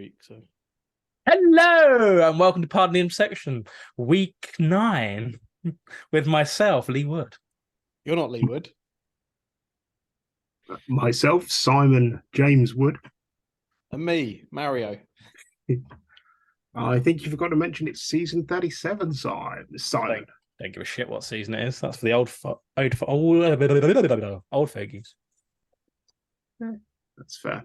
week. So, hello and welcome to Pardon the Interception, week 9, with myself, Lee Wood. you're not Lee Wood. Myself, Simon James Wood. And me, Mario. I think you forgot to mention it's season 37, Simon. Don't give a shit what season it is. That's for the old fogies. That's fair.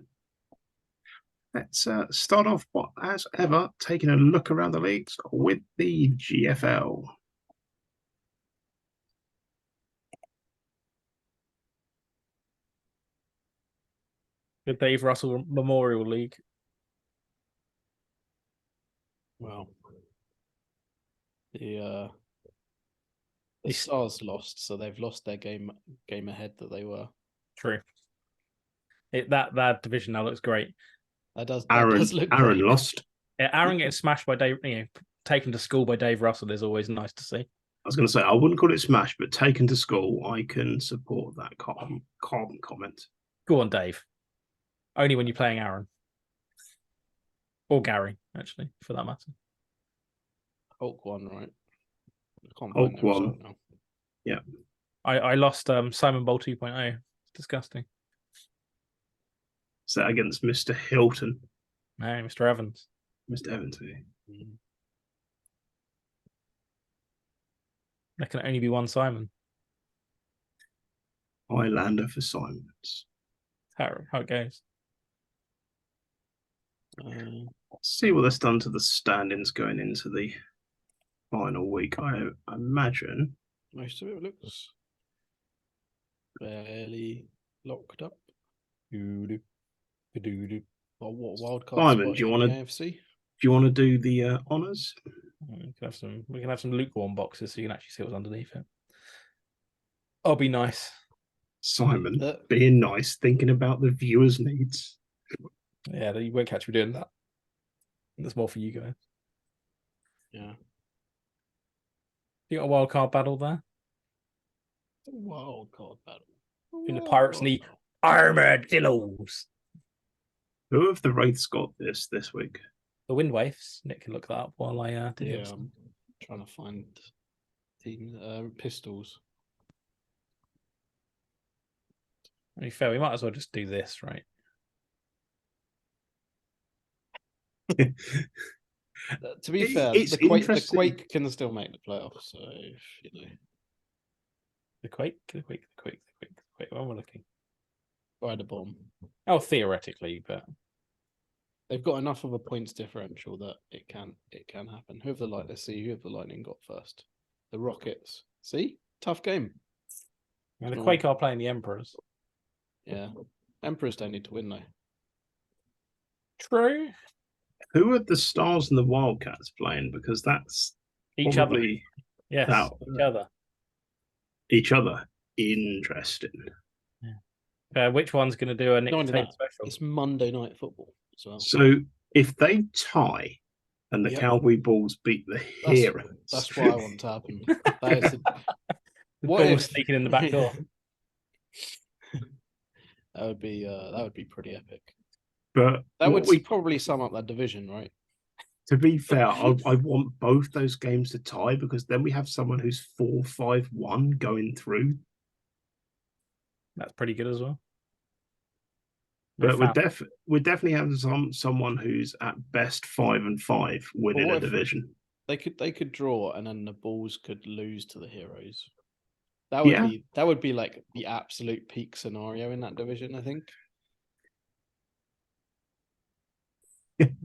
Let's start off, as ever, taking a look around the leagues with the GFL. The Dave Russell Memorial League. Well, the Stars lost, so they've lost their game ahead that they were. True. That division now looks great. That does look Aaron great. lost. Yeah, Aaron getting smashed by Dave, taken to school by Dave Russell is always nice to see. I was going to say, I wouldn't call it smash, but taken to school, I can support that comment. Go on, Dave. Only when you're playing Aaron. Or Gary, actually, for that matter. Hulk won, right? Hulk won. Yeah. I lost Simon Bowl 2.0. It's disgusting. Is that against Mr. Hilton? No, Mr. Evans. Mr. Evans, There can only be one Simon. Highlander for Simons. How it goes. Let's see what that's done to the standings going into the final week. I imagine most of it looks fairly locked up. What wild card? Simon, do you want to do the honours? We can have some lukewarm boxes so you can actually see what's underneath it. I'll be nice. Simon, being nice, thinking about the viewers' needs. Yeah, you won't catch me doing that. That's more for you guys. Yeah. You got a wild card battle there? Wild card battle. In the Pirates and the Armadillos. Who have the Wraiths got this week? The Wind Waves. Nick can look that up while I do it. I'm trying to find teams. Pistols. To be fair, we might as well just do this, right? To be fair, the Quake can still make the playoffs, so The Quake. Where am I looking? By the bomb. Oh, theoretically, but they've got enough of a points differential that it can happen. Let's see who have the Lightning got first. The Rockets. See? Tough game. And the Quake are playing the Emperors. Yeah. Emperors don't need to win though. True. Who are the Stars and the Wildcats playing? Because that's each other. Yes, each other. Each other. Interesting. Yeah. Which one's going to do a Nick Tate special? It's Monday Night Football as well. So if they tie and the Cowboy Bulls beat the Heroes, that's what I want to happen. The Bulls sneaking in the back door. That would be pretty epic. But that would probably sum up that division, right? To be fair, I want both those games to tie because then we have someone who's 4-5-1 going through. That's pretty good as well. But we're definitely having someone who's at best 5-5 winning a division. They could draw and then the Bulls could lose to the Heroes. That would be like the absolute peak scenario in that division, I think.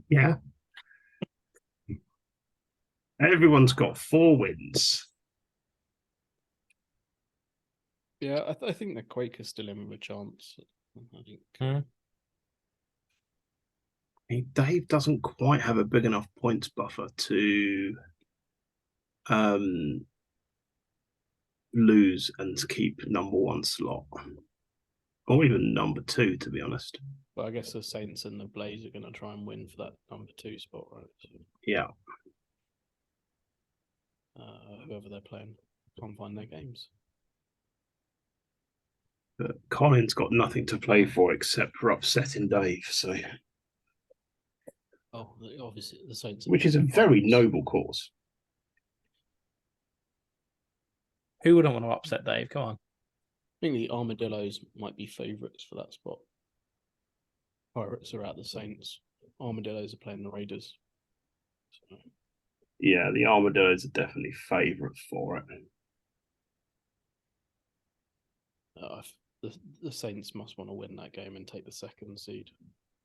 Yeah. Everyone's got 4 wins. Yeah, I think the Quakers still in with a chance. I think. Dave doesn't quite have a big enough points buffer to lose and keep number 1 slot. Or even number 2, to be honest. But I guess the Saints and the Blaze are going to try and win for that number 2 spot, right? So, yeah. Whoever they're playing can't find their games. But Colin's got nothing to play for except for upsetting Dave. So Oh, obviously the Saints. which is a very noble cause. Who wouldn't want to upset Dave? Come on. I think the Armadillos might be favourites for that spot. Pirates are out the Saints. Armadillos are playing the Raiders. So, Yeah, the Armadillos are definitely favourites for it. the Saints must want to win that game and take the second seed.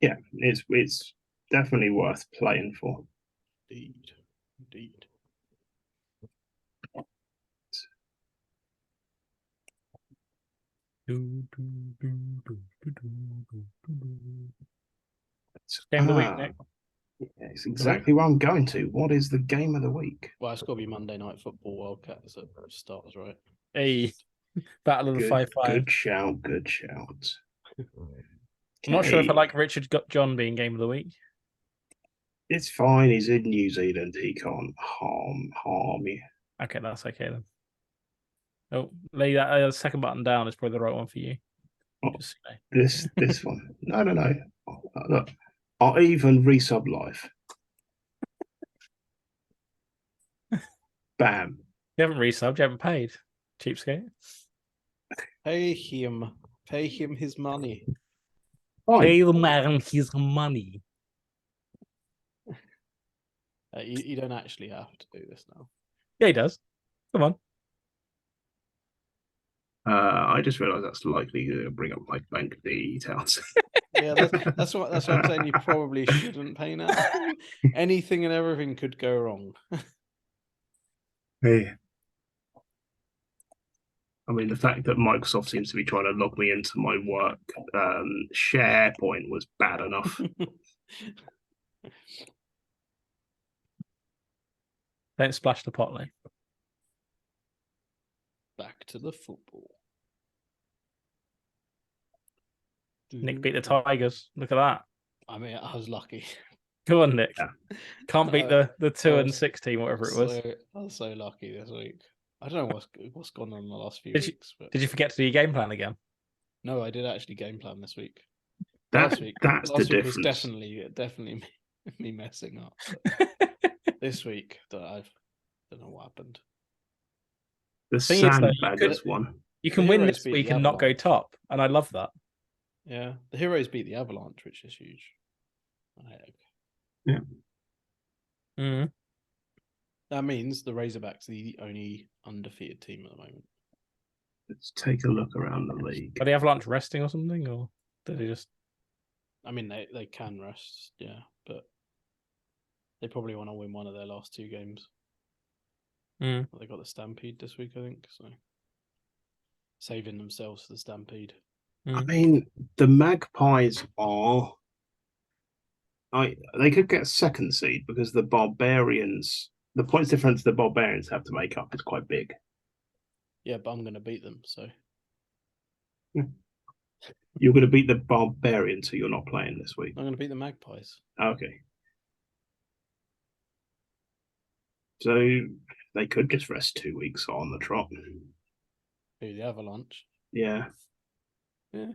Yeah, it's definitely worth playing for. Indeed. Game of the week, Nick. Yeah, it's exactly what I'm going to. What is the game of the week? Well, it's got to be Monday Night Football Wildcats at stars, right? Hey, Battle of the 5-5. Good shout. Good shout. I'm not sure if I Okay. like Richard John being game of the week. It's fine. He's in New Zealand. He can't harm you. Okay, that's okay then. Oh, lay that second button down is probably the right one for you. Oh, Just so you know. this one. No. Look, I'll even resub live. Bam. You haven't resubbed, you haven't paid. Cheapskate. Pay him his money. Fine. Pay the man his money. You don't actually have to do this now. Yeah, he does. Come on. I just realised that's likely to bring up my bank details. Yeah, that's what I'm saying. You probably shouldn't pay now. Anything and everything could go wrong. Hey. I mean, the fact that Microsoft seems to be trying to log me into my work SharePoint was bad enough. Don't splash the pot, Lee. Back to the football. Nick beat the Tigers. Look at that. I mean, I was lucky. Go on, Nick. Yeah. Can't beat the 2-6 team, whatever it was. I was so lucky this week. I don't know what's gone on in the last few Did weeks. But... Did you forget to do your game plan again? No, I did actually game plan this week. That's last week the difference. was definitely me messing up. This week, I don't know what happened. The Thing is, though, Sandbaggers one. You can The win Heroes this beat week the and not go Avalanche. top, and I love that. Yeah, the Heroes beat the Avalanche, which is huge. Yeah. Mm-hmm. That means the Razorbacks are the only undefeated team at the moment. Let's take a look around the league. Are the Avalanche resting or something, or did they just? I mean, they can rest, yeah, but they probably want to win one of their last two games. Mm. They got the Stampede this week, I think, so saving themselves for the Stampede. I mean, the Magpies are. They could get a second seed because the Barbarians, the points difference the Barbarians have to make up is quite big. Yeah, but I'm going to beat them, so. You're going to beat the Barbarians, so you're not playing this week. I'm going to beat the Magpies. Okay. So they could just rest 2 weeks on the trot. Who, the Avalanche? Yeah. Yeah.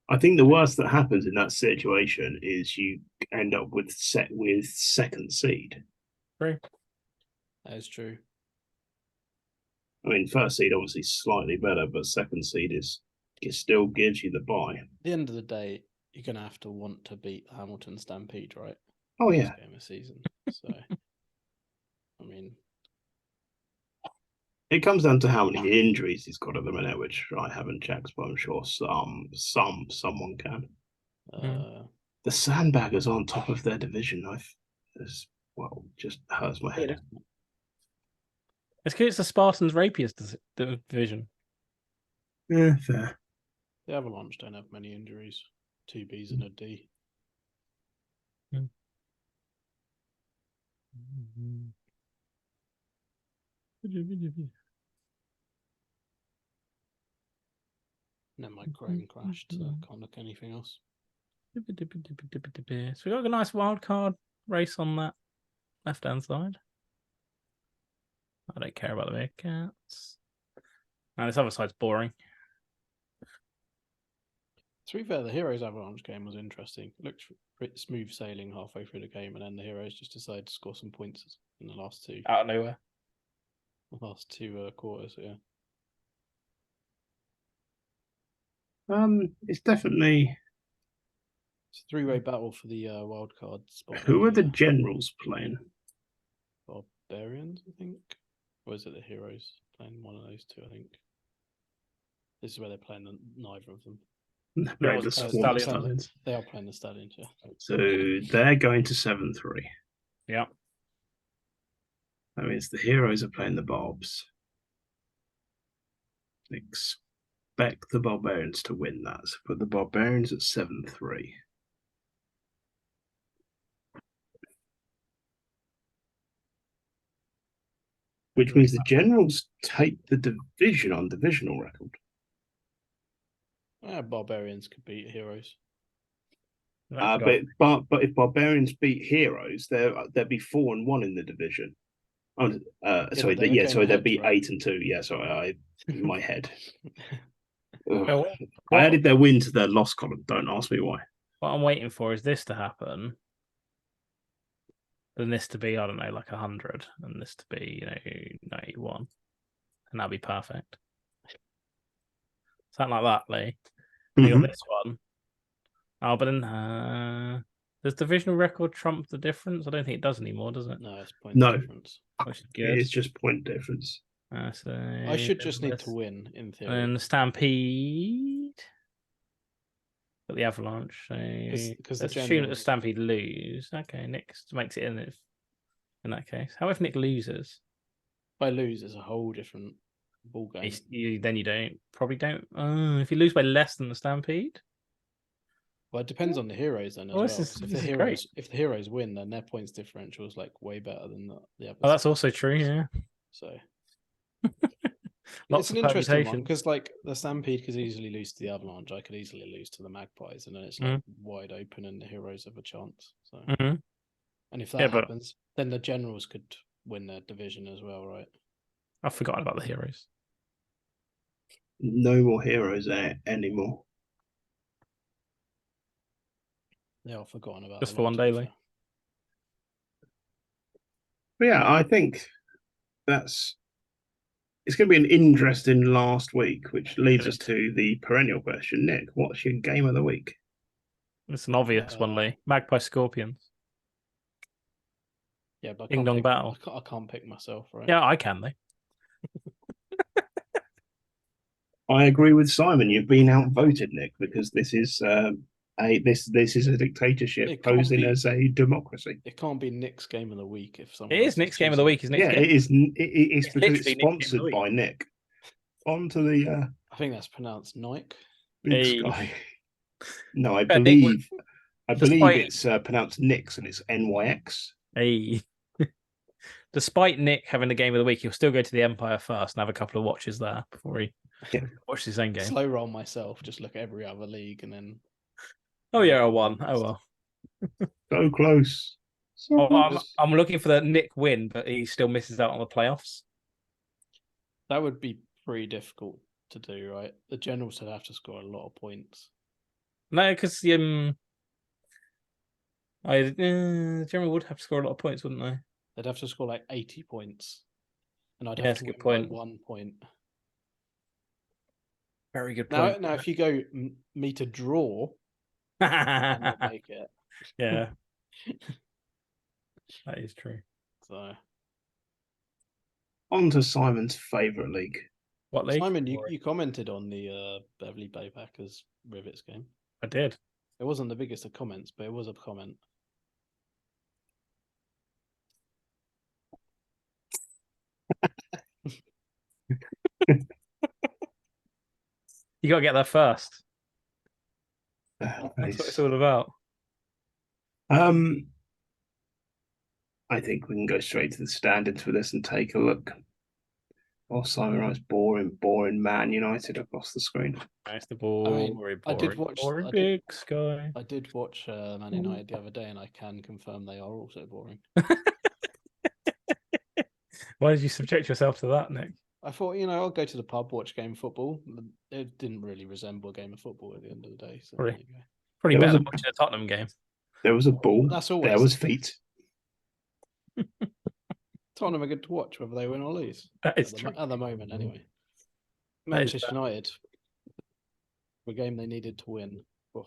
I think the worst that happens in that situation is you end up with second seed. True. That is true. I mean, first seed obviously slightly better, but second seed it still gives you the bye. At the end of the day, you're going to have to want to beat the Hamilton Stampede, right? Oh, yeah. First game of season. So, I mean, it comes down to how many injuries he's got at the minute, which I haven't checked, but I'm sure someone can. The Sandbaggers on top of their division, just hurts my head. It's because it's the Spartans Rapiers division. Yeah, fair. the Avalanche don't have many injuries. 2 Bs and a D. No, my Chrome crashed, so I can't look anything else. So we got a nice wild card race on that left hand side. I don't care about the Bearcats. And this other side's boring. To be fair, the Heroes Avalanche game was interesting. It looked pretty smooth sailing halfway through the game, and then the Heroes just decided to score some points in the last two Out of nowhere. quarters. Yeah, It's definitely. it's a three-way battle for the wild card spot. Who are the generals playing? Barbarians, I think, or is it the Heroes playing one of those two? I think this is where they're playing neither of them. They're playing the Swarm Stallions. They are playing the Stallions, yeah. So they're going to 7-3. Yeah. That means the Heroes are playing the Barbs. Expect the Barbarians to win that. So put the Barbarians at 7-3. Which means the Generals take the division on divisional record. Barbarians could beat Heroes. But if Barbarians beat Heroes, they'd be 4-1 in the division. Sorry, they'd be 8-2. Yeah, sorry, in my head. I added their win to their loss column. Don't ask me why. What I'm waiting for is this to happen, then this to be, I don't know, like 100, and this to be, 91, and that'd be perfect. Something like that, Lee. You got this one. Oh, but then does divisional record trump the difference? I don't think it does anymore, does it? No, it's point difference. Which is good. It's just point difference. So I should just need to win in theory. And Stampede. Got the Avalanche. So because let's assume that the Stampede lose. Okay, Nick makes it in that case. How if Nick loses? If I lose, it's a whole different ball game. Then you probably don't. If you lose by less than the Stampede. Well, it depends on the Heroes then as well. If the Heroes win, then their points differential is like way better than the other. Oh, that's also true. Yeah. So it's an interesting one because like the Stampede could easily lose to the Avalanche. I could easily lose to the Magpies, and then it's like wide open, and the Heroes have a chance. So, and if that happens, then the Generals could win their division as well, right? I've forgotten about the Heroes. No more Heroes anymore. They are forgotten about. Just for one day, Lee. But yeah, I think it's going to be an interesting last week, which leads us to the perennial question. Nick, what's your game of the week? It's an obvious one, Lee. Magpie Scorpions. Yeah, but Ding Dong Battle. I can't pick myself, right? Yeah, I can, Lee. I agree with Simon. You've been outvoted, Nick, because this is this is a dictatorship posing as a democracy. It can't be Nick's game of the week if someone. It is Nick's game of the week, isn't it? Yeah, it is. It's because it's sponsored by Nick. On to the. I think that's pronounced Nike. Big Sky. No, I believe it's pronounced Nix and it's NYX. Hey. Despite Nick having the game of the week, he'll still go to the Empire first and have a couple of watches there before he watches his own game. Slow roll myself, just look at every other league and then. Oh yeah, I won. Oh well. So close. I'm looking for the Nick win, but he still misses out on the playoffs. That would be pretty difficult to do, right? The Generals would have to score a lot of points. No, because the General would have to score a lot of points, wouldn't they? They'd have to score like 80 points, and I'd have to win by 1 point. Very good point. Now, if you go me to draw, I might not make it. Yeah, that is true. So, on to Simon's favourite league. What league? Simon, you commented on the Beverly Bay Packers Rivets game. I did. It wasn't the biggest of comments, but it was a comment. You got to get there first. That's what it's all about. I think we can go straight to the standings for this and take a look. Oh, Simon writes boring Man United across the screen. Nice, the boring. I did watch Big Sky. I did watch Man United the other day, and I can confirm they are also boring. Why did you subject yourself to that, Nick? I thought, I'll go to the pub, watch a game of football. It didn't really resemble a game of football at the end of the day. So Probably, there you go. probably better than watching a Tottenham game. There was a ball. That's always there was feet. Tottenham are good to watch, whether they win or lose. That is true. At the moment, anyway. That is Manchester United, the game they needed to win. Oh.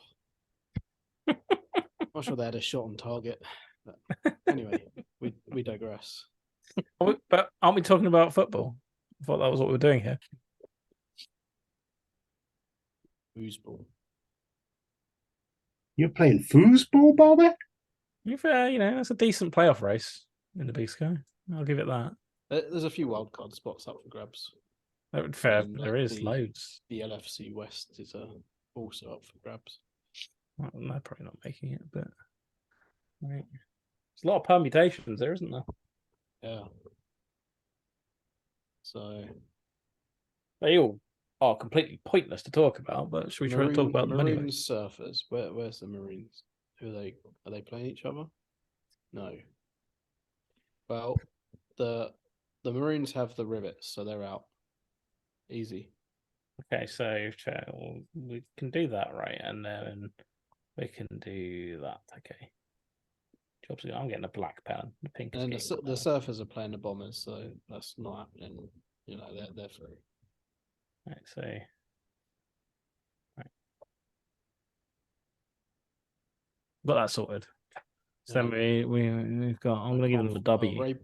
Not sure they had a shot on target. But anyway, we digress. But aren't we talking about football? I thought that was what we were doing here. Foosball. You're playing foosball, Bobby? To be fair, that's a decent playoff race in the Big Sky. I'll give it that. There's a few wildcard spots up for grabs. Fair, there is loads. The LFC West is also up for grabs. Well, they're probably not making it, but right. There's a lot of permutations there, isn't there? Yeah. So they all are completely pointless to talk about, but should we try to talk about them anyway? Maroons Surfers. Where's the Maroons? Are they playing each other? No. Well, the Maroons have the Rivets, so they're out. Easy. Okay, so we can do that, right? And then we can do that. Okay. I'm getting a black pen. The pink. And the Surfers are playing the Bombers, so that's not happening. They're free. Right, so got that sorted. So then we've got. I'm going to give them a W.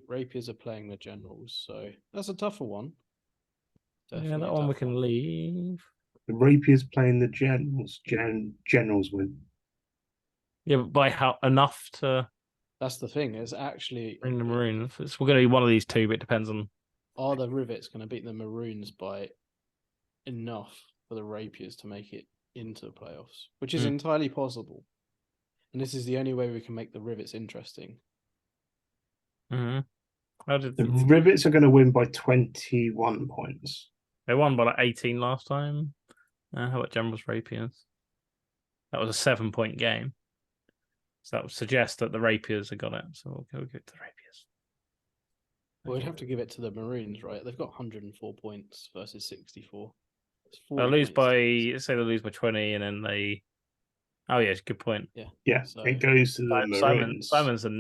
Rapiers are playing the Generals, so that's a tougher one. Definitely that one we can leave. The Rapiers playing the Generals. Generals win. Yeah, but by how enough to? That's the thing. It's actually bring the Maroons. We're going to do one of these two, but it depends on. Are the Rivets going to beat the Maroons by enough for the Rapiers to make it into the playoffs, which is entirely possible. And this is the only way we can make the Rivets interesting. Mm-hmm. The Rivets are going to win by 21 points. They won by 18 last time. How about Generals Rapiers? That was a 7-point game. So that would suggest that the Rapiers have got it. So we'll give it to the Rapiers. Well, we'd have to give it to the Maroons, right? They've got 104 points versus 64. They'll lose by, say they lose by 20, and then they. Oh yeah, it's a good point. Yeah. So it goes to the Maroons. Simon's a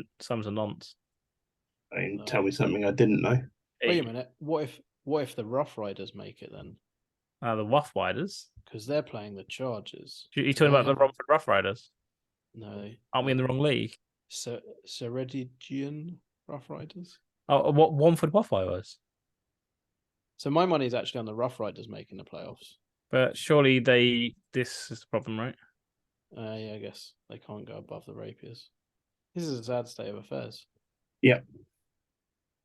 nonce. Tell me something I didn't know. Wait a minute. What if the Rough Riders make it then? The Rough Riders? Because they're playing the Chargers. You're talking about the Romford Rough Riders? No. Aren't we in the wrong league? Ceredigion Rough Riders? Oh, what Romford Rough Riders? So my money is actually on the Rough Riders making the playoffs. But surely this is the problem, right? Yeah, I guess they can't go above the Rapiers. This is a sad state of affairs. Yeah.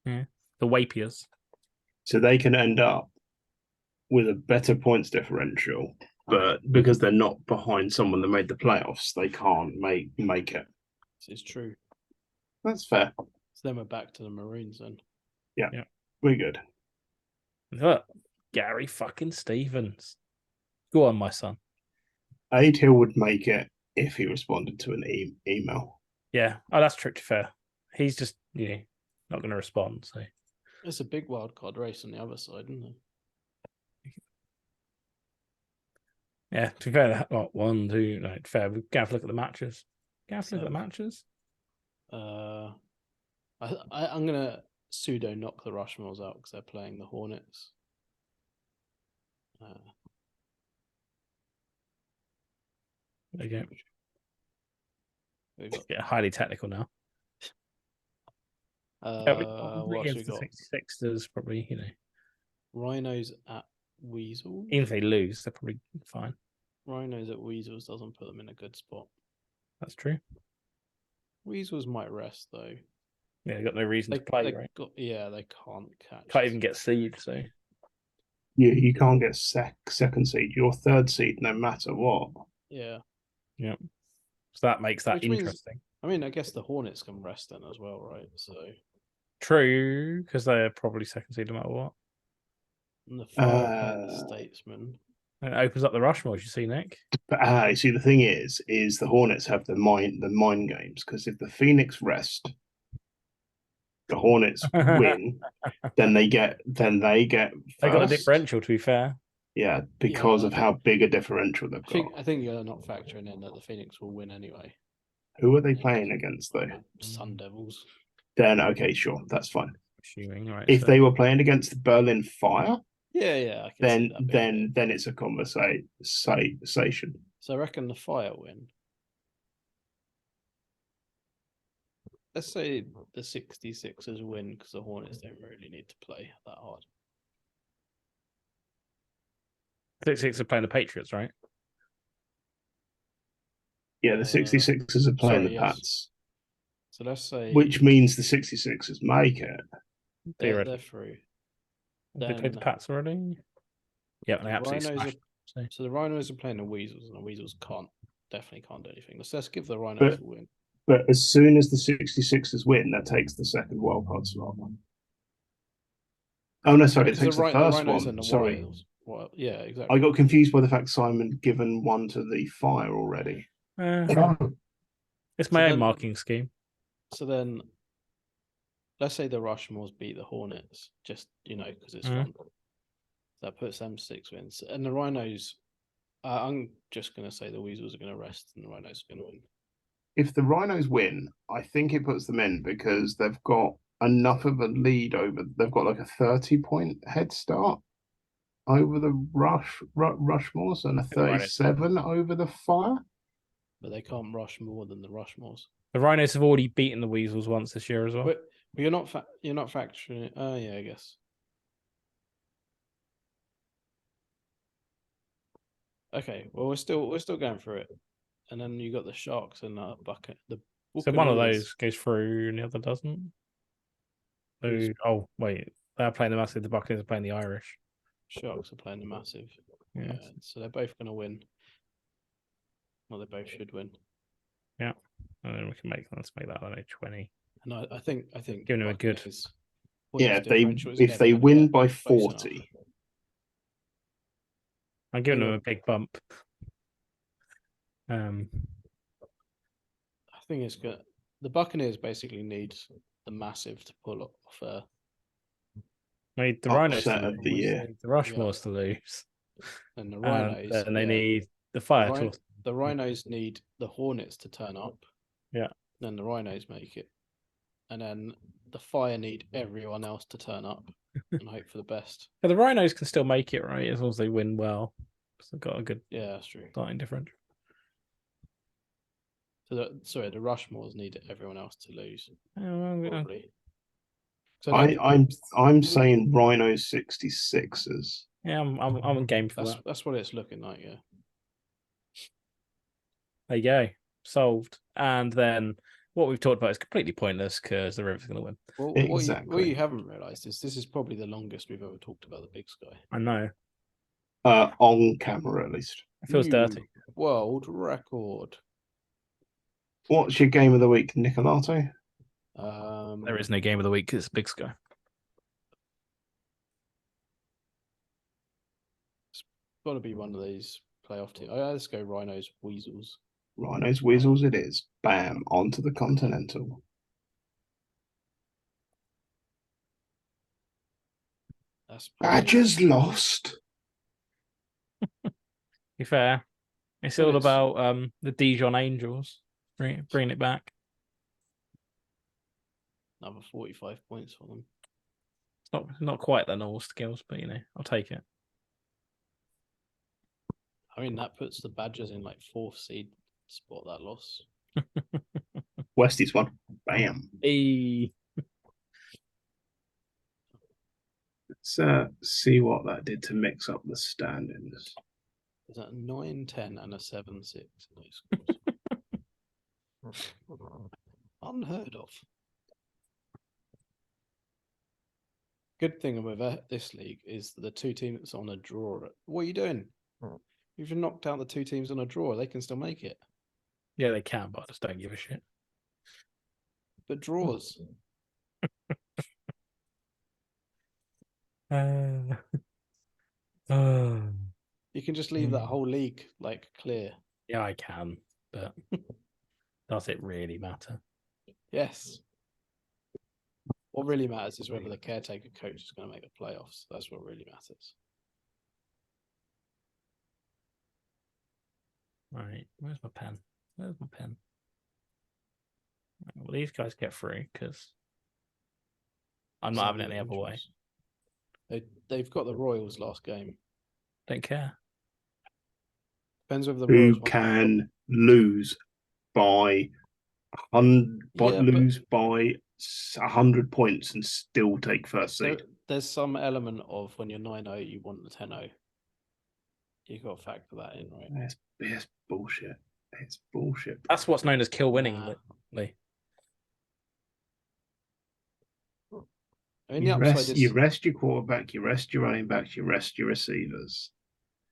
Yeah. The Wapiers. So they can end up with a better points differential, but because they're not behind someone that made the playoffs, they can't make it. This is true. That's fair. So then we're back to the Maroons then. Yeah. We're good. Look, Gary fucking Stevens. Go on, my son. Aid Hill would make it if he responded to an email. Yeah. Oh, that's true. Fair. He's just not going to respond. So it's a big wild card race on the other side, isn't it? Yeah. To be fair, one, two, no, fair. We have to look at the matches. I'm gonna pseudo knock the Rushmores out because they're playing the Hornets. There you go. Get highly technical now. What's we got? 66, there's probably, Rhinos at Weasels. Even if they lose, they're probably fine. Rhinos at Weasels doesn't put them in a good spot. That's true. Weasels might rest though. Yeah, they got no reason to play, right? They can't catch. Can't even get seed, so. Yeah, you can't get second seed. You're third seed no matter what. Yeah. Yeah. So that makes that interesting. I guess the Hornets can rest then as well, right? So. True, because they're probably second seed no matter what. And the Fire Statesman. It opens up the Rushmore, you see, Nick. But see, the thing is the Hornets have the mind games, because if the Phoenix rest, the Hornets win, then they get first. They got a differential, to be fair. Yeah, because of how big a differential they've got. I think you're not factoring in that the Phoenix will win anyway. Who are they playing against, though? Sun Devils. Then, okay, sure, that's fine. Assuming, right? If they were playing against the Berlin Fire, yeah, I can then it's a conversation. So I reckon the Fire win. Let's say the 66ers win because the Hornets don't really need to play that hard. 66 are playing the Patriots, right? Yeah, the 66ers are playing the Pats. So let's say... Which means the 66ers make it. They're through. They played the Pats already? Yeah, they absolutely smashed. So the Rhinos are playing the Weasels, and the Weasels definitely can't do anything. Let's give the Rhinos a win. But as soon as the 66ers win, that takes the second wildcard slot. Oh, no, sorry, it takes the first one. Sorry. Well, yeah, exactly. I got confused by the fact Simon given one to the Fire already. It's my own marking scheme. So then, let's say the Rushmores beat the Hornets, just, because it's fun. That puts them 6 wins. And the Rhinos, I'm just going to say the Weasels are going to rest and the Rhinos are going to win. If the Rhinos win, I think it puts them in because they've got enough of a lead over. They've got like a 30-point head start over the Rushmores and a 37 over the Fire. But they can't rush more than the Rushmores. The Rhinos have already beaten the Weasels once this year as well. But you're not factoring it. Oh yeah, I guess. Okay, well we're still going through it, and then you got the Sharks and the Bucket. So one of those goes through and the other doesn't. Oh wait, they're playing the Massive. The Buccaneers are playing the Irish. Sharks are playing the Massive. Yeah, so they're both going to win. Well, they both should win. Yeah, and then let's make that 20. And I think giving them a good. Yeah, if they win by 40. I'm giving them a big bump. I think it's good. The Buccaneers basically need the Massive to pull off the Rhinos of the year. The Rushmores to lose. And the Rhinos. And they need the Fire to. The Rhinos need the Hornets to turn up. Yeah. Then the Rhinos make it. And then the Fire need everyone else to turn up and hope for the best. But the Rhinos can still make it, right? As long as they win well. So they've got a good that's true. starting differential. So the Rushmores need everyone else to lose. Probably. So I'm saying Rhinos 66ers. Yeah, I'm in game for that. That's what it's looking like, yeah. There you go. Solved. And then what we've talked about is completely pointless because the River's going to win. Well, exactly. What you haven't realised is this is probably the longest we've ever talked about the Big Sky. I know. On camera, at least. It feels dirty. World record. What's your game of the week, Nicolato? There is no game of the week. It's Big Sky. It's got to be one of these playoff teams. Let's go Rhinos, Weasels. Rhinos, Weasels it is. Bam, onto the Continental. Badgers lost. Be fair. It's all about the Dijon Angels. Bringing it back. Another 45 points for them. It's not quite their normal skills, but I'll take it. I mean, that puts the Badgers in like 4th seed spot, that loss. Westies won. Bam. Hey. Let's see what that did to mix up the standings. Is that 9-10 and a 7-6? Unheard of. Good thing with this league is the 2 teams on a draw. What are you doing? If you knocked out the 2 teams on a draw, they can still make it. Yeah, they can, but I just don't give a shit. But draws. You can just leave that whole league clear. Yeah, I can, but does it really matter? Yes. What really matters is whether the caretaker coach is going to make the playoffs. That's what really matters. Right, where's my pen? Right, well, these guys get through because I'm not having it any other way. They've got the Royals last game. Don't care. Depends whether the Who Royals can lose by lose by 100 points and still take first seed. There's some element of when you're 9-0, you want the 10-0. You've got to factor that in, right? It's bullshit. It's bullshit. That's what's known as kill winning, Lee. I mean, you rest your quarterback, you rest your running backs, you rest your receivers,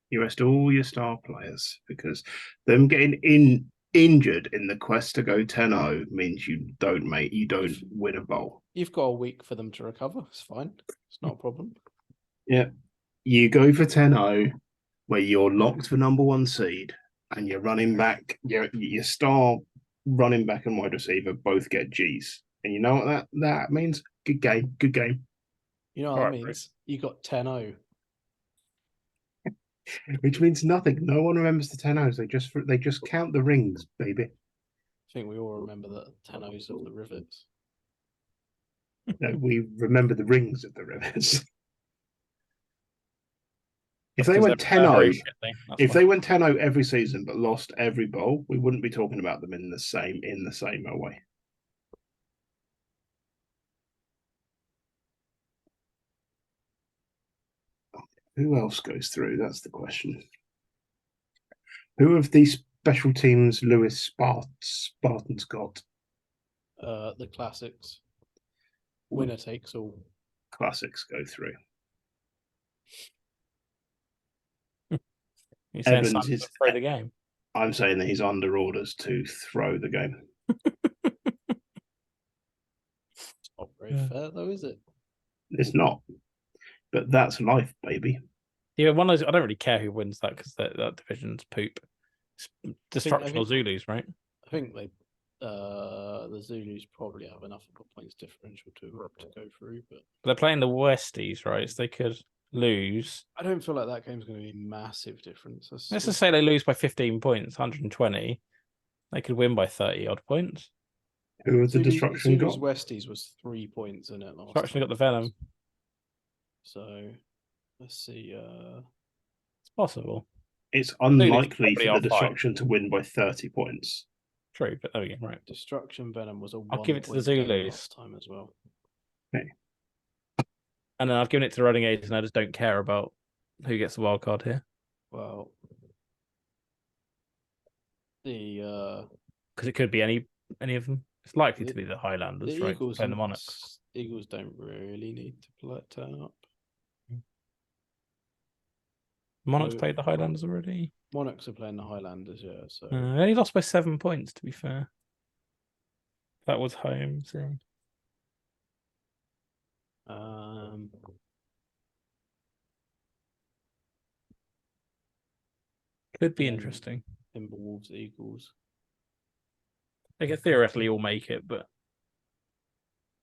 you rest all your star players, because them getting injured in the quest to go 10-0 means you don't win a bowl. You've got a week for them to recover. It's fine. It's not a problem. Yeah. You go for 10-0 where you're locked for number 1 seed and your running back, your star running back and wide receiver both get G's. And you know what that means? Good game. You know what that means? You got 10-0. Which means nothing. No one remembers the 10-0s. They just count the rings, baby. I think we all remember the 10-0s of the rivets. No, we remember the rings of the rivets. If they went 10-0, they went 10-0 every season but lost every bowl, we wouldn't be talking about them in the same way. Who else goes through? That's the question. Who of these special teams Lewis Spartans got? The classics. Winner takes all. Classics go through. Evans is throw the game. I'm saying that he's under orders to throw the game. It's not very fair, though, is it? It's not. But that's life, baby. Yeah, one of those. I don't really care who wins that because that division's poop. It's Destructional Zulus, right? I think the Zulus probably have enough of a points differential to go through, but they're playing the Westies, right? So they could lose. I don't feel like that game's going to be a massive difference. Let's just say they lose by 15 points, 120. They could win by 30 odd points. Who was the Destruction got? Westies was 3 points in it last Destruction got the Venom. So let's see. It's possible. It's unlikely for the Destruction to win by 30 points. True, but there we go. Right. Destruction Venom was I'll give it to the Zulus last time as well. Okay. And then I've given it to the Renegades, and I just don't care about who gets the wild card here. Well, because it could be any of them. It's likely to be the Highlanders, right? Eagles playing the Monarchs. Eagles don't really need to turn up. Monarchs played the Highlanders already. Monarchs are playing the Highlanders, yeah. So they only lost by 7 points, to be fair. That was home, so. Could be interesting. Timberwolves, Eagles. They could theoretically all make it, but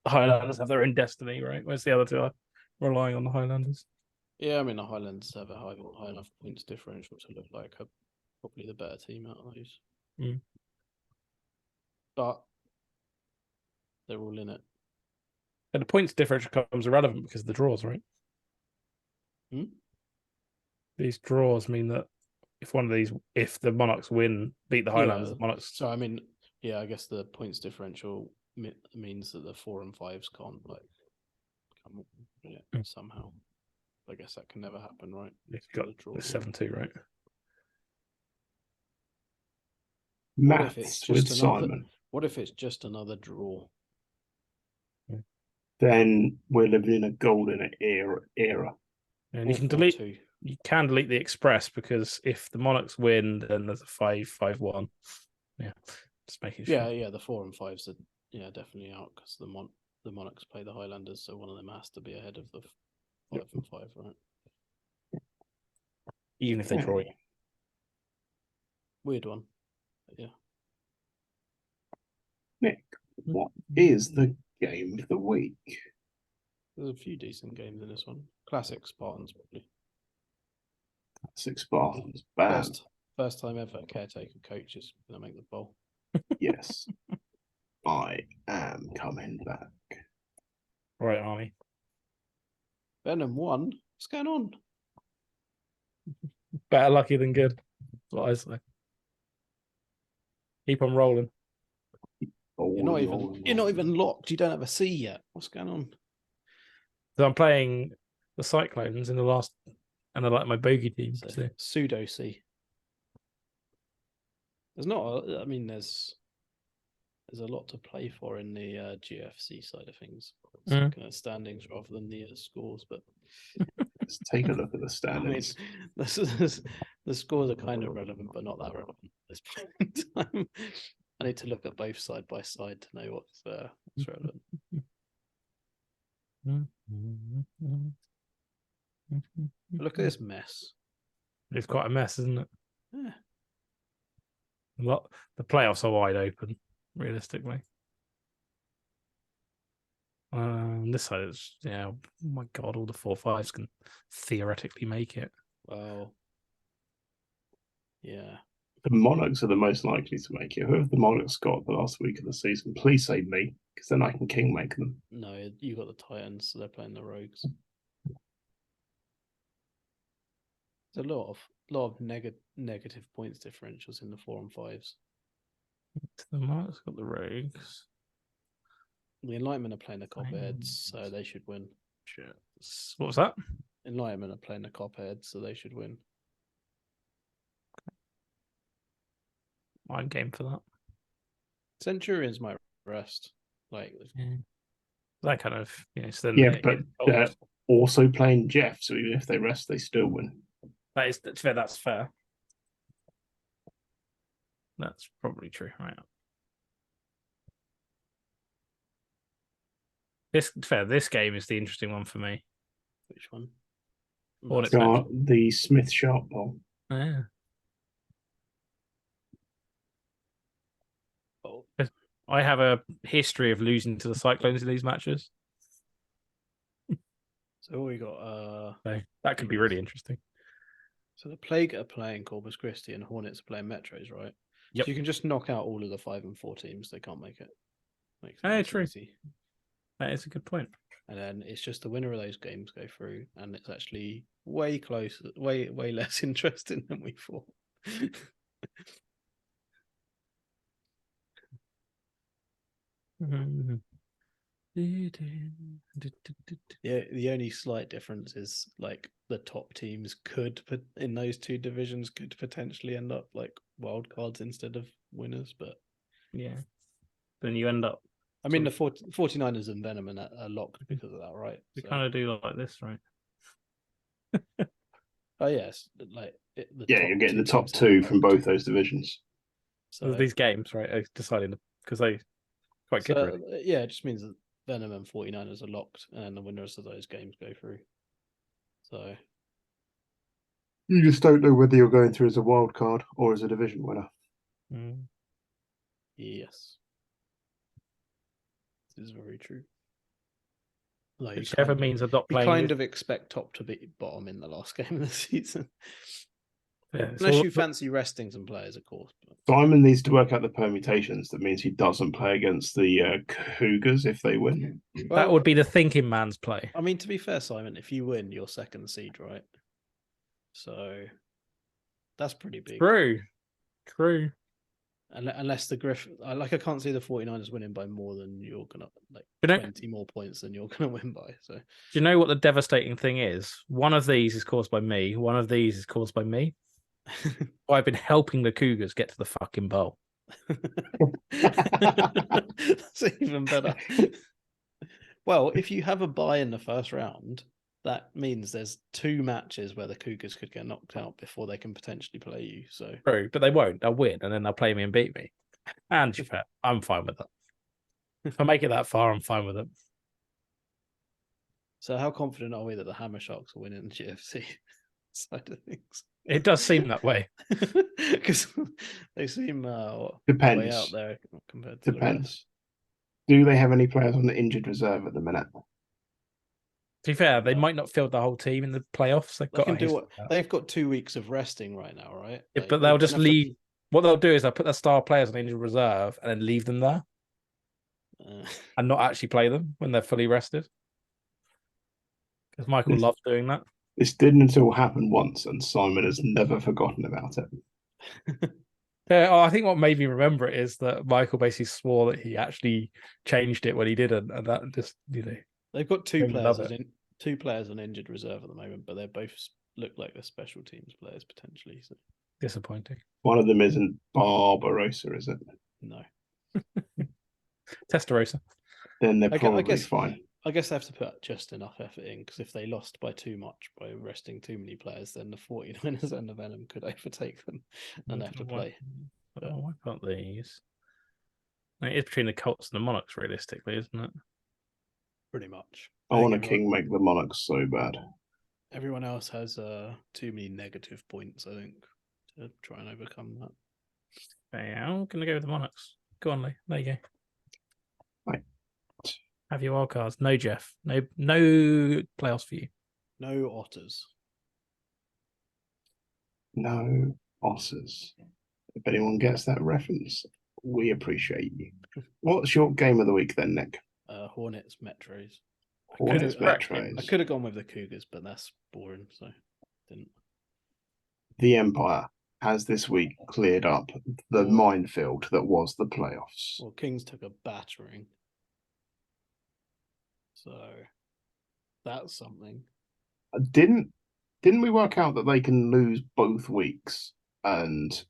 the Highlanders have their own destiny, right? Whereas the other two are relying on the Highlanders. Yeah, I mean, the Highlanders have a high enough points differential to look like probably the better team out of those. But they're all in it. And the points differential becomes irrelevant because of the draws, right? These draws mean that if the Monarchs beat the Highlanders, the Monarchs. So I mean, yeah, I guess the points differential means that the 4 and 5s can't come somehow. I guess that can never happen, right? It's got the 7-2, right? Maths with Simon. What if it's just another draw? Then we're living in a golden era. And you can delete the Express because if the Monarchs win, then there's a 5-5-1. Yeah, just making sure. Yeah, the 4 and 5s are definitely out because the Monarchs play the Highlanders, so one of them has to be ahead of the 5 and 5, right? Even if they draw you. Weird one. But yeah. Nick, what is the game of the week? There's a few decent games in this one. Classic Spartans, probably. Classic Spartans. Bam. First time ever caretaker coach is going to make the bowl. Yes. I am coming back. Right, Army. Venom 1? What's going on? Better lucky than good. That's what I say. Keep on rolling. You're not even locked. You don't have a C yet. What's going on? So I'm playing the Cyclones in the last, and I like my bogey team. So. Pseudo C. There's not. There's a lot to play for in the GFC side of things. Looking at standings rather than the scores, but let's take a look at the standings. The scores are kind of relevant, but not that relevant at this point in time. I need to look at both side by side to know what's relevant. Look at this mess. It's quite a mess, isn't it? Yeah. The playoffs are wide open, realistically. This side is, oh my God, all the 4-5s can theoretically make it. Well, yeah. The Monarchs are the most likely to make it. Who have the Monarchs got the last week of the season? Please say me, because then I can king make them. No, you got the Titans, so they're playing the Rogues. There's a lot of negative points differentials in the 4 and 5s. The Monarchs got the Rogues. The Enlightenment are playing the Copperheads, so they should win. Shit. What was that? Enlightenment are playing the Copperheads, so they should win. I'm game for that. Centurions might rest. That kind of, so but they're also playing Jeff, so even if they rest, they still win. That's fair. That's fair. That's probably true, right? This game is the interesting one for me. Which one? The Smith Sharp Bowl. Yeah. I have a history of losing to the Cyclones in these matches. So we got so that could be really interesting. So the Plague are playing Corpus Christi and Hornets are playing Metros, right? Yep. So you can just knock out all of the 5 and 4 teams. They can't make it. True. Easy. That is a good point. And then it's just the winner of those games go through, and it's actually way closer, way less interesting than we thought. Yeah, the only slight difference is like the top teams in those 2 divisions could potentially end up like wild cards instead of winners, but yeah, then you end up. I mean, the 49ers and Venom are locked because of that, right? We kind of do like this, right? Oh yes, you're getting the top 2 from both those divisions. So these games, right? Deciding because they quite good. Really. Yeah, it just means that Venom and 49ers are locked, and the winners of those games go through. So you just don't know whether you're going through as a wild card or as a division winner. Yes, this is very true. Whichever means I'm not playing. You kind of expect top to beat bottom in the last game of the season. Yeah, unless you fancy resting some players, of course. Simon needs to work out the permutations. That means he doesn't play against the Cougars if they win. Well, that would be the thinking man's play. I mean, to be fair, Simon, if you win, you're 2nd seed, right? So that's pretty big. True. Unless the I can't see the 49ers winning by more than you're gonna 20 more points than you're gonna win by. So do you know what the devastating thing is? One of these is caused by me. One of these is caused by me. I've been helping the Cougars get to the fucking bowl. That's even better. Well, if you have a bye in the first round, that means there's 2 matches where the Cougars could get knocked out before they can potentially play you. So true, but they won't. They'll win, and then they'll play me and beat me. And I'm fine with that. If I make it that far, I'm fine with it. So how confident are we that the Hammer Sharks will win in the GFC side of things? It does seem that way. Because they seem Depends. way out there compared to Depends. Do they have any players on the injured reserve at the minute? To be fair, they might not field the whole team in the playoffs. They've got 2 weeks of resting right now, right? Yeah, but they'll just leave. What they'll do is they'll put their star players on injured reserve and then leave them there and not actually play them when they're fully rested. Because Michael loves doing that. This didn't until happen once, and Simon has never forgotten about it. Yeah, I think what made me remember it is that Michael basically swore that he actually changed it when he didn't, and that just they've got two players on injured reserve at the moment, but they both look like they're special teams players potentially. So disappointing. One of them isn't Barbarossa, is it? No. Testarossa. Then they're probably fine. I guess they have to put just enough effort in, because if they lost by too much by resting too many players, then the 49ers and the Venom could overtake them and they have to play. Why can't these? It is between the Colts and the Monarchs, realistically, isn't it? Pretty much. I want a king make the Monarchs so bad. Everyone else has too many negative points, I think, to try and overcome that. Yeah, I'm going to go with the Monarchs. Go on, Lee. There you go. Right. Have your wild cards. No, Jeff. No playoffs for you. No Otters. No Otters. If anyone gets that reference, we appreciate you. What's your game of the week then, Nick? Hornets Metros. Hornets Metros. I could have gone with the Cougars, but that's boring, so didn't. The Empire has this week cleared up the minefield that was the playoffs. Well, Kings took a battering. So that's something. Didn't we work out that they can lose both weeks and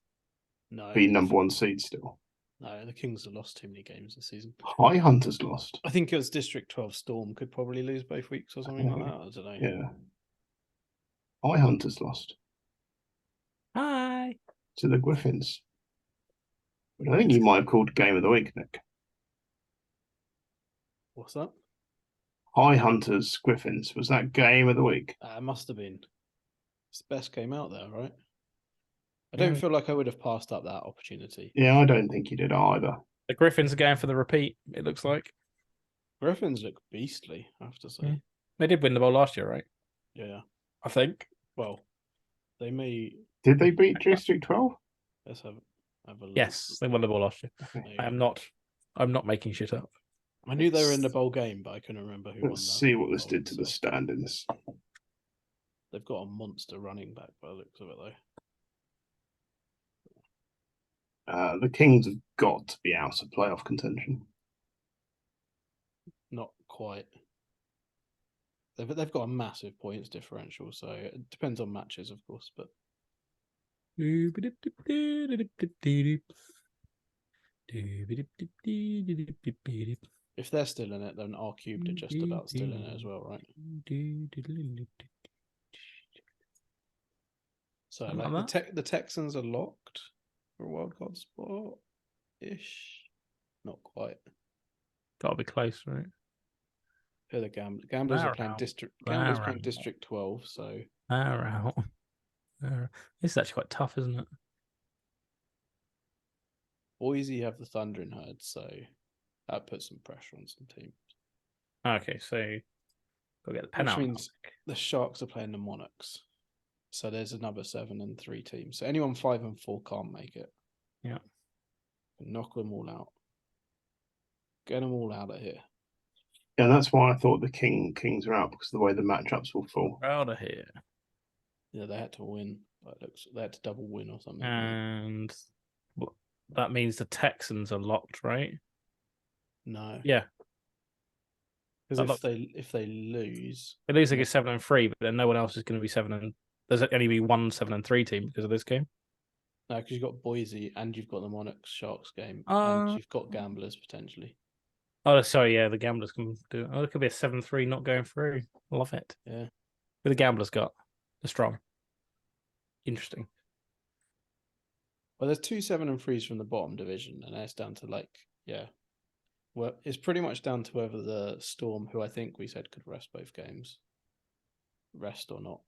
be number one seed still? No, the Kings have lost too many games this season. High Hunters lost. I think it was District 12 Storm could probably lose both weeks or something like that. I don't know. Yeah. High Hunters lost. Hi. To the Griffins. But I think you might have called Game of the Week, Nick. What's that? High Hunters Griffins. Was that Game of the Week? It must have been. It's the best game out there, right? I don't feel like I would have passed up that opportunity. Yeah, I don't think you did either. The Griffins are going for the repeat, it looks like. Griffins look beastly, I have to say. Mm. They did win the bowl last year, right? Yeah. I think. Well, they may... Did they beat District 12? Let's have a look. Yes, they won the bowl last year. I'm not making shit up. I knew they were in the bowl game, but I couldn't remember who won that. Let's see what this did to the standings. They've got a monster running back by the looks of it, though. The Kings have got to be out of playoff contention. Not quite. They've got a massive points differential, so it depends on matches, of course. But if they're still in it, then R cubed are just about still in it as well, right? So like the Texans are locked for a wildcard spot ish. Not quite. Gotta be close, right? Who are the Gamblers are playing District 12, so this is actually quite tough, isn't it? Boise have the Thundering Herd, so that puts some pressure on some teams. Okay, so go get the pen out. Which means the Sharks are playing the Monarchs. So there's another 7 and 3 teams. So anyone 5 and 4 can't make it. Yeah. Knock them all out. Get them all out of here. Yeah, that's why I thought the Kings are out, because of the way the matchups will fall. Out of here. Yeah, they had to win. They had to double win or something. And that means the Texans are locked, right? No. Yeah. Because if they lose, they lose, they get 7 and 3, but then no one else is going to be 7 and. There's only be one 7 and 3 team because of this game. No, because you've got Boise and you've got the Monarchs Sharks game, and you've got Gamblers potentially. Oh, sorry, yeah, the Gamblers can do it. Oh, it could be a 7-3 not going through. Love it. Yeah. Who the Gamblers got? The strong. Interesting. Well, there's 2 7 and 3s from the bottom division, and it's down to well, it's pretty much down to whether the Storm, who I think we said could rest both games, rest or not.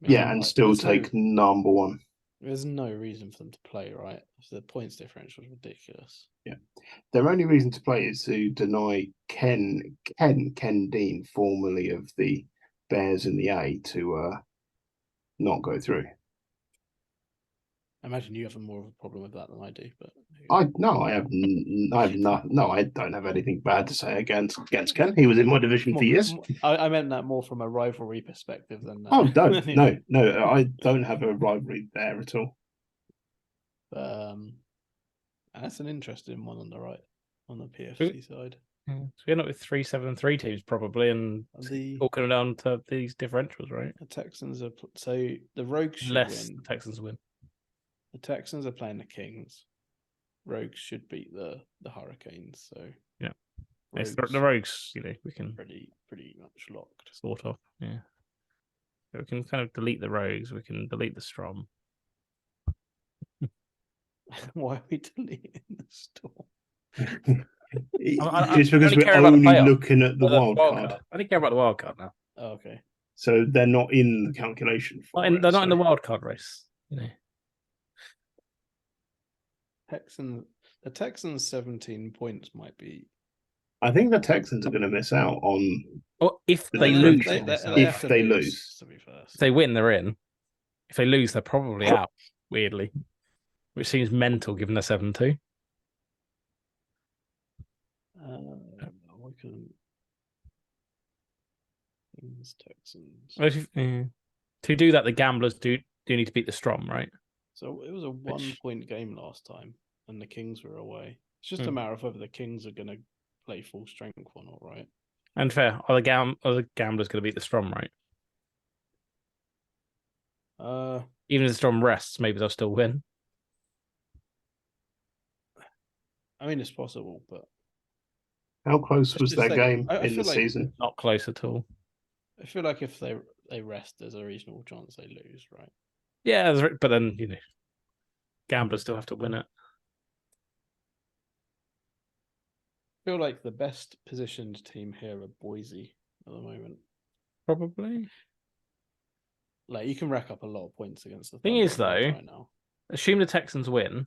Yeah, and still take number one. There's no reason for them to play, right? So the points differential is ridiculous. Yeah. Their only reason to play is to deny Ken Dean, formerly of the Bears in the A to not go through. I imagine you have more of a problem with that than I do, but I don't have anything bad to say against Ken. He was in my division for years. I meant that more from a rivalry perspective than. No, I don't have a rivalry there at all. That's an interesting one on the right, on the PFC side. So we end up with 3-7-3 teams probably, and talking down to these differentials, right? The Texans are so the Rogues should win. The Texans win. The Texans are playing the Kings. Rogues should beat the Hurricanes. So yeah, Rogues, the Rogues, we can pretty much locked. Sort of, yeah. So we can kind of delete the Rogues. We can delete the Strom. Why are we deleting the Storm? Just because we're only looking at the wild card. I don't care about the wild card now. Oh, okay. So they're not in the calculation they're not in the wild card race. The Texans 17 points might be. I think the Texans are going to miss out on. Or if they lose, if they lose, to be fair. If they win, they're in. If they lose, they're probably out. Weirdly, which seems mental given they're 7-2. Texans. To do that, the Gamblers do need to beat the Strom, right? So it was a 1-point game last time, and the Kings were away. It's just a matter of whether the Kings are going to play full strength or not, right? And fair, are the Gamblers going to beat the Strom, right? Even if the Strom rests, maybe they'll still win. I mean, it's possible, but how close was that game in the season? Not close at all. I feel like if they rest, there's a reasonable chance they lose, right? Yeah, but then Gamblers still have to win it. I feel like the best positioned team here are Boise at the moment. Probably. Like you can rack up a lot of points against the thing is though, right now. Assume the Texans win,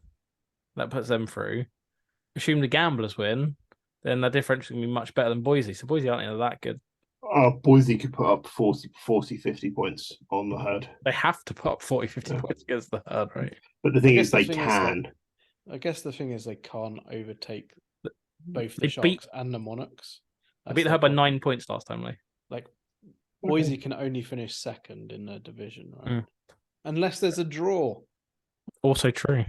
that puts them through. Assume the Gamblers win, then that differential can be much better than Boise. So Boise aren't that good. Boise could put up 40, 50 points on the Herd. They have to put up 40, 50 points against the Herd, right? But the thing is, they can. I guess the thing is they can't overtake both the Sharks and the Monarchs. They beat the Herd by 9 points last time, Like Boise can only finish second in their division, right? Unless there's a draw. Also true.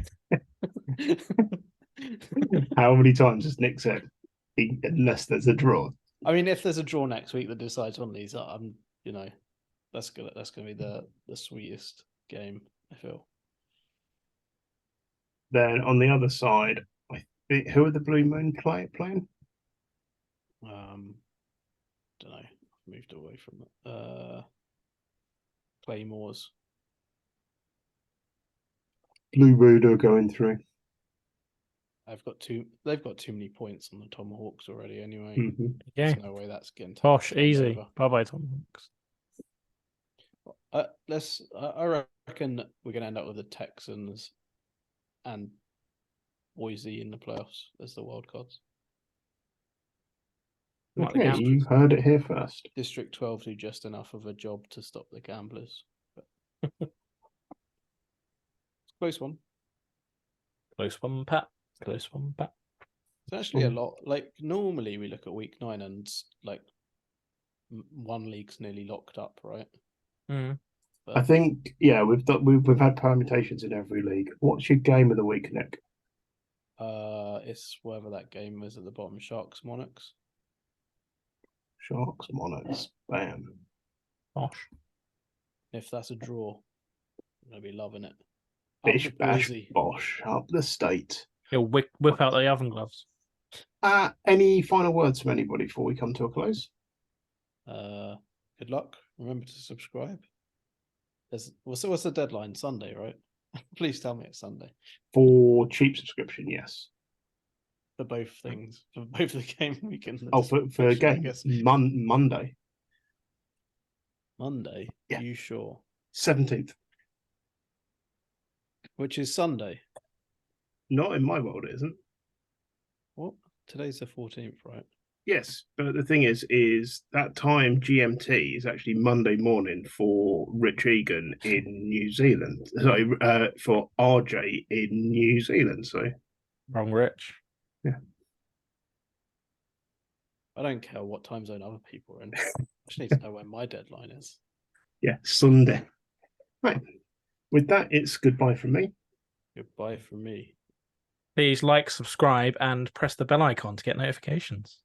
How many times has Nick said, unless there's a draw? I mean, if there's a draw next week that decides on these, that's gonna be the sweetest game, I feel. Then on the other side, I think who are the Blue Moon playing? Don't know. I've moved away from it. Claymores. Blue Moon are going through. They've got too many points on the Tomahawks already anyway. Mm-hmm. There's no way that's getting Tosh, easy. Bye-bye, Tomahawks. I reckon we're going to end up with the Texans and Boise in the playoffs as the wild cards. Okay, you heard it here first. District 12 do just enough of a job to stop the Gamblers. But... Close one. Close one, Pat. Close one, Pat. It's actually a lot. Like normally we look at week 9 and like one league's nearly locked up, right? Mm. But... I think we've had permutations in every league. What's your game of the week, Nick? It's whatever that game is at the bottom. Sharks Monarchs. Sharks Monarchs. Bam. Gosh. If that's a draw, I'm gonna be loving it. Bish bash bosh up the state. He'll whip out the oven gloves. Any final words from anybody before we come to a close? Good luck. Remember to subscribe. What's the deadline? Sunday, right? Please tell me it's Sunday. For cheap subscription, yes. For both things. For both the game week and for a game. Monday. Monday? Yeah. Are you sure? 17th. Which is Sunday. Not in my world, it isn't. What? Today's the 14th, right? Yes, but the thing is that time GMT is actually Monday morning for Rich Egan in New Zealand. Sorry, for RJ in New Zealand. So wrong, Rich. Yeah. I don't care what time zone other people are in. I just need to know when my deadline is. Yeah, Sunday. Right. With that, it's goodbye from me. Goodbye from me. Please like, subscribe, and press the bell icon to get notifications.